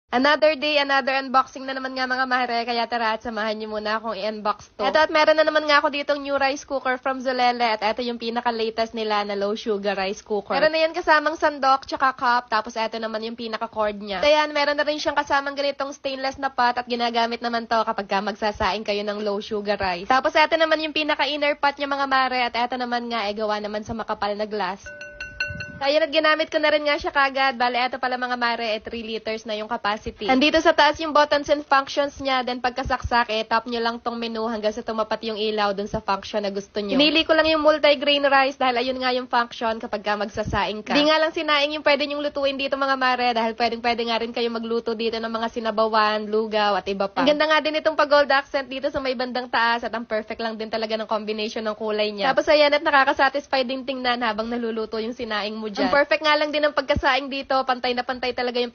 Another day, another unboxing na naman nga mga mahare, kaya tara at samahan niyo muna akong i-unbox to. Eto at meron na naman nga ako ditong new rice cooker from Zolele at eto yung pinaka-latest nila na low sugar rice cooker. Meron na yan kasamang sandok tsaka cup, tapos eto naman yung pinaka-cord niya. At ayan, meron na rin siyang kasamang ganitong stainless na pot at ginagamit naman to kapag ka magsasaing kayo ng low sugar rice. Tapos eto naman yung pinaka-inner pot niya mga mahare at eto naman nga ay gawa naman sa makapal na glass. Kaya ginamit ko na rin nga siya kagad. Bale, eto pala mga mare, 3 liters na yung capacity. Nandito sa taas yung buttons and functions niya. Then pagkasaksak, tap nyo lang tong menu hanggang sa tumapat yung ilaw dun sa function na gusto nyo. Pinili ko lang yung multi-grain rice dahil ayun nga yung function kapag ka magsasaing ka. Di nga lang sinaing yung pwede nyong lutuin dito mga mare dahil pwede nga rin kayo magluto dito ng mga sinabawan, lugaw at iba pa. Ang ganda nga din itong pag-gold accent dito sa may bandang taas at ang perfect lang din talaga ng combination ng kulay niya. Tapos ayan at nakakasatisfy din tingnan habang naluluto yung sinaing mo dyan. Ang perfect nga lang din ang pagkasaing dito, pantay na pantay talaga yung